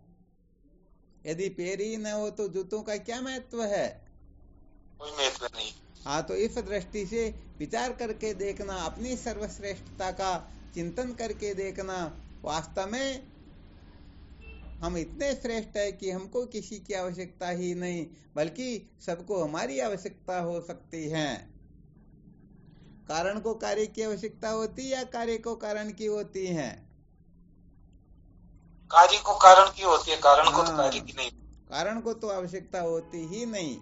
यदि पैर ही न हो तो जूतों का क्या महत्व है? कोई महत्व नहीं। हाँ, तो इस दृष्टि से विचार करके देखना, अपनी सर्वश्रेष्ठता का चिंतन करके देखना। वास्तव में हम इतने श्रेष्ठ है कि हमको किसी की आवश्यकता ही नहीं, बल्कि सबको हमारी आवश्यकता हो सकती है। कारण को कार्य की आवश्यकता होती है या कार्य को कारण की होती है? कार्य को कारण की होती है, कारण को तो हाँ, कार्य की नहीं। कारण को तो आवश्यकता होती ही नहीं,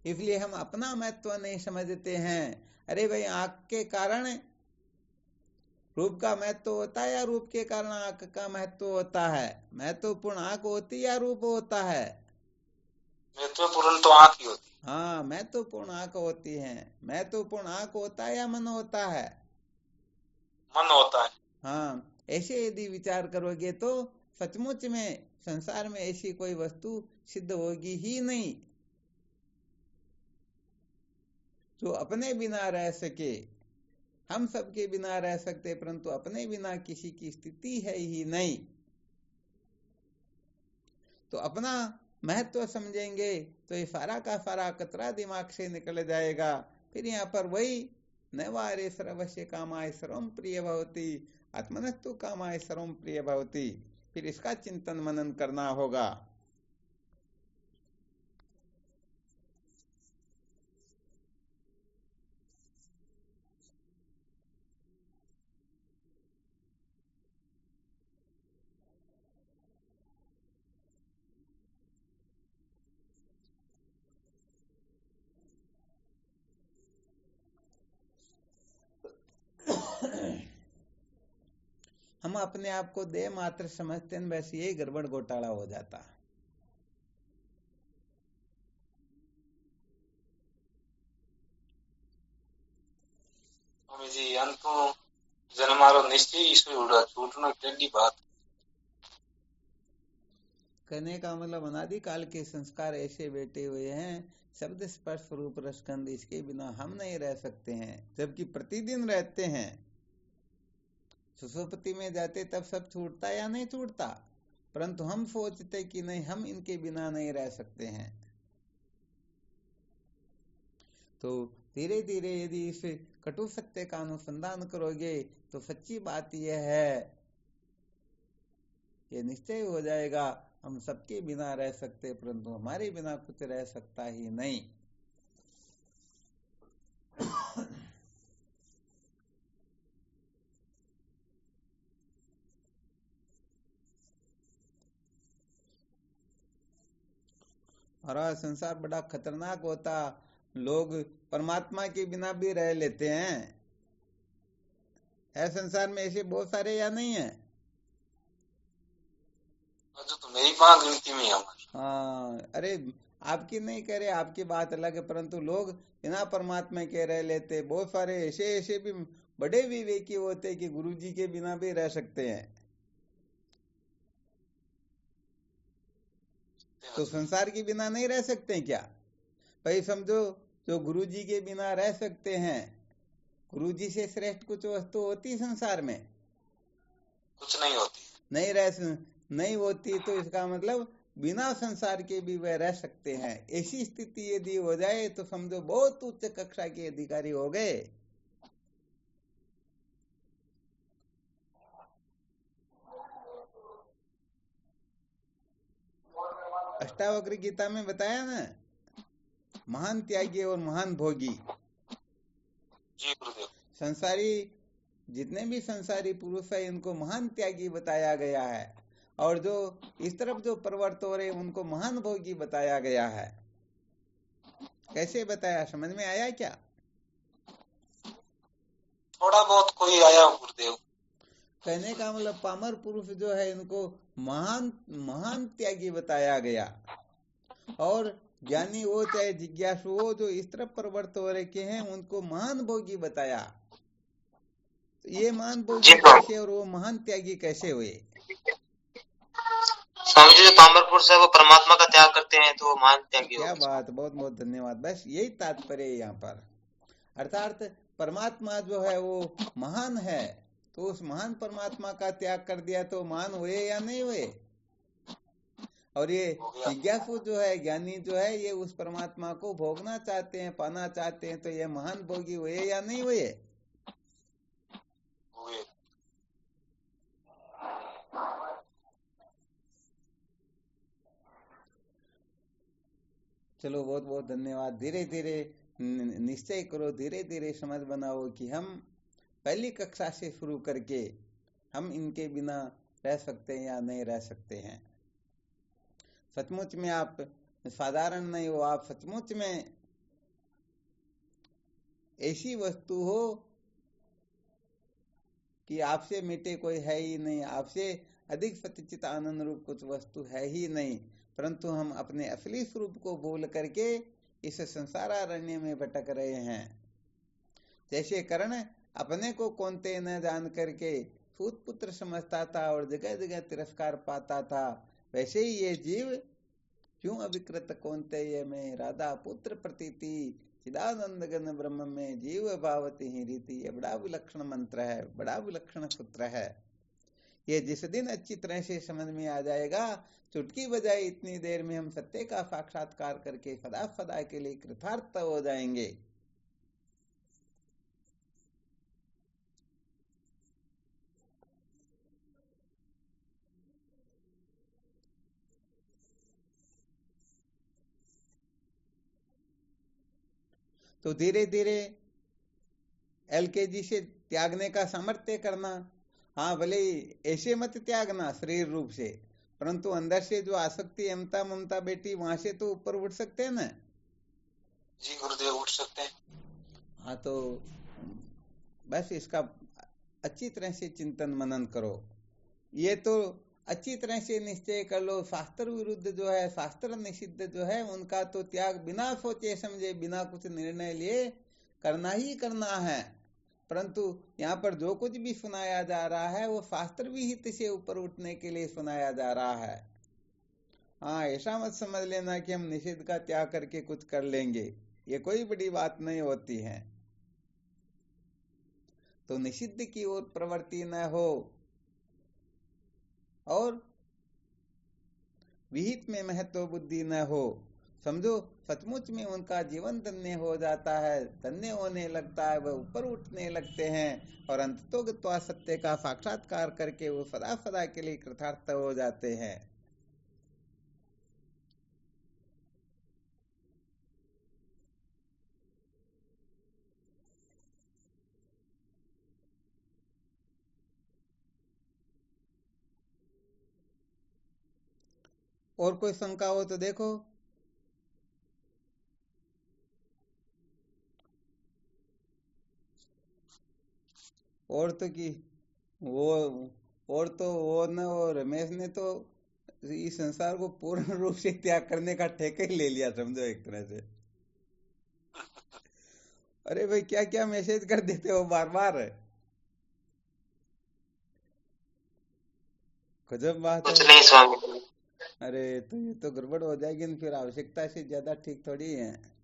इसलिए हम अपना महत्व नहीं समझते हैं। अरे भाई, आंख के कारण रूप का महत्व होता है या रूप के कारण आंख का महत्व होता है? महत्वपूर्ण आंख होती है या रूप होता है? महत्वपूर्ण तो आंख ही होती हाँ, महत्वपूर्ण आंख होती है। महत्वपूर्ण आंख होता है या मन होता है? है, मन होता है। हाँ, ऐसे यदि विचार करोगे तो सचमुच में संसार में ऐसी कोई वस्तु सिद्ध होगी ही नहीं जो अपने बिना रह सके। हम सबके बिना रह सकते, परंतु अपने बिना किसी की स्थिति है ही नहीं। तो अपना महत्व समझेंगे तो ये सारा का सारा कचरा दिमाग से निकल जाएगा। फिर यहाँ पर वही नवारे सर्वस्य कामाय सर्वम प्रिय भवति, आत्मनस्तु कामाय सर्वम प्रिय भवति, फिर इसका चिंतन मनन करना होगा। हम अपने आप को देह मात्र समझते हैं, बस यही गड़बड़ घोटाला हो जाता है। स्वामी जी अंतु जन्मारो निश्चय ईश्वर उड़ा छूटना केडी बात। कहने का मतलब अनादि काल के संस्कार ऐसे बैठे हुए हैं, शब्द स्पर्श रूप रसगंध, इसके बिना हम नहीं रह सकते हैं, जबकि प्रतिदिन रहते हैं। सुसुप्ति में जाते तब सब छूटता या नहीं छूटता, परंतु हम सोचते कि नहीं, हम इनके बिना नहीं रह सकते हैं। तो धीरे धीरे यदि इस कटु सत्य का अनुसंधान करोगे तो सच्ची बात यह है, ये निश्चय हो जाएगा, हम सबके बिना रह सकते, परंतु हमारे बिना कुछ रह सकता ही नहीं। और संसार बड़ा खतरनाक होता, लोग परमात्मा के बिना भी रह लेते हैं। है संसार में ऐसे बहुत सारे या नहीं है? तो मेरी वहां गिनती में है। हाँ, अरे आपकी नहीं कह रहे, आपकी बात अलग है, परंतु लोग बिना परमात्मा के रह लेते। बहुत सारे ऐसे ऐसे भी बड़े विवेकी होते कि गुरु जी के बिना भी रह सकते हैं। तो संसार के बिना नहीं रह सकते क्या? भाई समझो, जो गुरु जी के बिना रह सकते हैं, गुरु जी से श्रेष्ठ कुछ वस्तु होती संसार में? कुछ नहीं होती, नहीं होती। तो इसका मतलब बिना संसार के भी वह रह सकते हैं। ऐसी स्थिति यदि हो जाए तो समझो बहुत उच्च कक्षा के अधिकारी हो गए। अष्टावक्र गीता में बताया ना, महान त्यागी और महान भोगी। जी गुरुदेव। संसारी जितने भी संसारी पुरुष है, इनको महान त्यागी बताया गया है, और जो इस तरफ जो प्रवृत्त हो रहे उनको महान भोगी बताया गया है। कैसे बताया, समझ में आया क्या? थोड़ा बहुत कोई आया गुरुदेव। कहने का मतलब पामर पुरुष जो है, इनको महान महान त्यागी बताया गया, और ज्ञानी हो चाहे जिज्ञासु हो, जो इस तरफ प्रवृत्त हो रखे हैं, उनको महान भोगी बताया। ये महान भोगी कैसे और वो महान त्यागी कैसे हुए? स्वामी जी, जो पामर पुरुष है वो परमात्मा का त्याग करते हैं तो वो महान त्यागी हो क्या गए। बात, बहुत बहुत धन्यवाद। बस यही तात्पर्य है यहाँ पर। अर्थात परमात्मा जो है वो महान है, तो उस महान परमात्मा का त्याग कर दिया तो महान हुए या नहीं हुए? और ये जिज्ञासु जो है, ज्ञानी जो है, ये उस परमात्मा को भोगना चाहते हैं, पाना चाहते हैं, तो ये महान भोगी हुए या नहीं हुए? चलो, बहुत बहुत धन्यवाद। धीरे धीरे निश्चय करो, धीरे धीरे समझ बनाओ कि हम पहली कक्षा से शुरू करके हम इनके बिना रह सकते हैं या नहीं रह सकते हैं। सचमुच में आप साधारण नहीं हो, आप सचमुच में ऐसी वस्तु हो कि आपसे मिटे कोई है ही नहीं, आपसे अधिक सच्चित आनंद रूप कुछ वस्तु है ही नहीं, परंतु हम अपने असली स्वरूप को भूल करके इस संसारारण्य में भटक रहे हैं। जैसे कर्ण अपने को कौनते न जान करके सूत पुत्र समझता था और जगह जगह तिरस्कार पाता था, वैसे ही ये जीव क्यों अविकृत कौनतेय में राधा पुत्र प्रतीति चिदानंद गण ब्रह्म में जीव भावती ही रीति। ये बड़ा विलक्षण मंत्र है, बड़ा विलक्षण सूत्र है। ये जिस दिन अच्छी तरह से समझ में आ जाएगा, चुटकी बजाए इतनी देर में हम सत्य का साक्षात्कार करके सदा सदा के लिए कृतार्थ हो जाएंगे। तो धीरे धीरे एलकेजी से त्यागने का सामर्थ्य करना। हाँ, भले ऐसे मत त्यागना शरीर रूप से, परंतु अंदर से जो आसक्ति ममता ममता बेटी, वहां से तो ऊपर उठ सकते हैं ना। जी गुरुदेव, उठ सकते हैं। हाँ, तो बस इसका अच्छी तरह से चिंतन मनन करो। ये तो अच्छी तरह से निश्चय कर लो, शास्त्र विरुद्ध जो है, शास्त्र निषिद्ध जो है, उनका तो त्याग बिना सोचे समझे, बिना कुछ निर्णय लिए करना ही करना है। परंतु यहाँ पर जो कुछ भी सुनाया जा रहा है वो शास्त्र विहित से ऊपर उठने के लिए सुनाया जा रहा है। हाँ, ऐसा मत समझ लेना कि हम निषिद्ध का त्याग करके कुछ कर लेंगे, ये कोई बड़ी बात नहीं होती है। तो निषिद्ध की ओर प्रवृत्ति न हो और विहित में महत्व बुद्धि न हो। समझो सचमुच में उनका जीवन धन्य हो जाता है, धन्य होने लगता है, वह ऊपर उठने लगते हैं और अंततोगत्वा सत्य का साक्षात्कार करके वो सदा सदा के लिए कृतार्थ हो जाते हैं। और कोई शंका हो तो देखो। और तो कि वो और तो वो न, वो रमेश ने तो इस संसार को पूर्ण रूप से त्याग करने का ठेका ही ले लिया, समझो एक तरह से। अरे भाई, क्या क्या मैसेज कर देते हो बार बार, गजब बात कुछ है। नहीं स्वामी। अरे तो ये तो गड़बड़ हो जाएगी न, फिर आवश्यकता से ज्यादा ठीक थोड़ी है।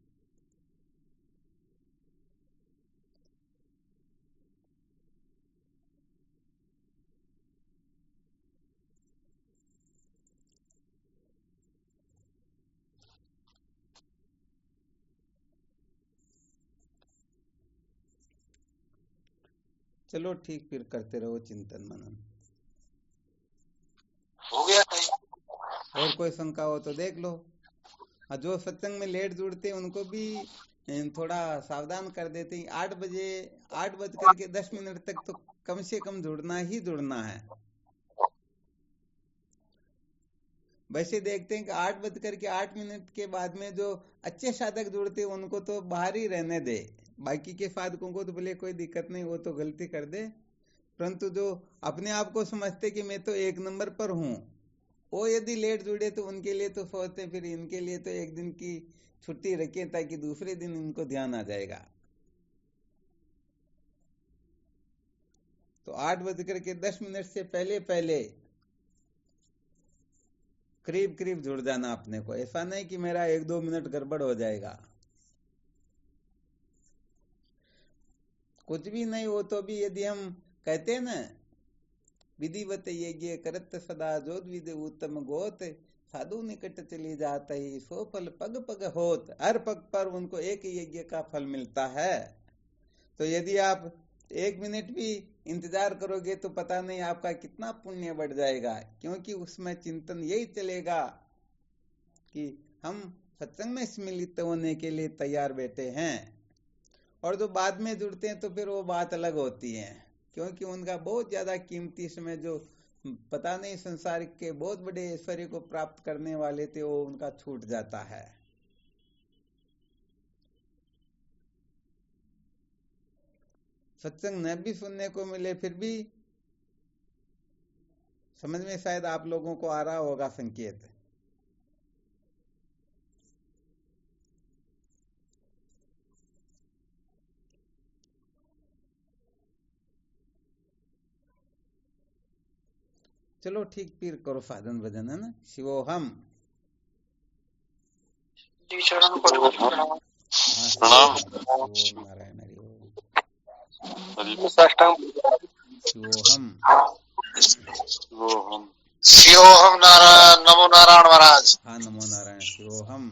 चलो ठीक, फिर करते रहो चिंतन मनन। हो गया कहीं? और कोई शंका हो तो देख लो। जो सत्संग में लेट जुड़ते हैं उनको भी थोड़ा सावधान कर देते हैं। 8:10 तक तो कम से कम जुड़ना ही जुड़ना है। वैसे देखते हैं कि 8:08 के बाद में जो अच्छे साधक जुड़ते हैं उनको तो बाहर ही रहने दे, बाकी के साधकों को तो भले कोई दिक्कत नहीं, वो तो गलती कर दे, परंतु जो अपने आप को समझते कि मैं तो एक नंबर पर हूँ, वो यदि लेट जुड़े तो उनके लिए तो सोचते फिर इनके लिए तो एक दिन की छुट्टी रखें ताकि दूसरे दिन इनको ध्यान आ जाएगा। तो 8:10 से पहले पहले करीब करीब जुड़ जाना अपने को। ऐसा नहीं कि मेरा 1-2 मिनट गड़बड़ हो जाएगा। कुछ भी नहीं हो तो भी यदि हम कहते हैं ना, विधिवत यज्ञ करत सदा जोत विधि उत्तम गोत, साधु निकट चली जाता ही सो फल पग पग होत। हर पग पर उनको एक यज्ञ का फल मिलता है। तो यदि आप 1 मिनट भी इंतजार करोगे तो पता नहीं आपका कितना पुण्य बढ़ जाएगा, क्योंकि उसमें चिंतन यही चलेगा कि हम सत्संग में सम्मिलित होने के लिए तैयार बैठे हैं, और जो बाद में जुड़ते हैं तो फिर वो बात अलग होती है, क्योंकि उनका बहुत ज्यादा कीमती समय जो पता नहीं संसारिक के बहुत बड़े ऐश्वर्य को प्राप्त करने वाले थे वो उनका छूट जाता है। सत्संग न भी सुनने को मिले फिर भी समझ में शायद आप लोगों को आ रहा होगा संकेत। चलो ठीक, फिर करो साधन भजन, है ना। शिवोहम प्रणाम। नारायण हरि ओम। शिवोहम शिवोहम शिवोहम नारायण, नमो नारायण महाराज। हाँ नमो नारायण। शिवोहम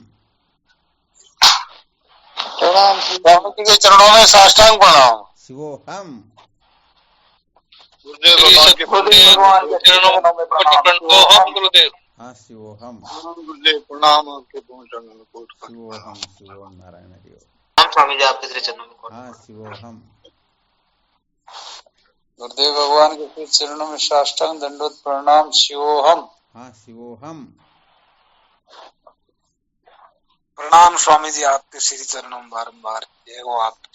प्रणाम। स्वामी जी के चरणों में साष्टांग प्रणाम। शिवोहम गुरुदेव भगवान के चरणों में प्रणाम। गुरुदेव हाँ शिवोहम गुरुदेव प्रणाम। आपके चरणों में कोट शिवोहम। शिवोहम नारायण हरि ओम। स्वामी जी आपके चरणों में हाँ शिवोहम। गुरुदेव भगवान के चरणों में साष्टांग दंडोत प्रणाम। शिवोहम। हाँ शिवोहम। प्रणाम स्वामी जी, आपके श्री चरणों में बारंबार जय हो आपकी।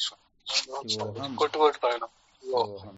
शिवोहम। कोट प्रणाम। शिवोहम।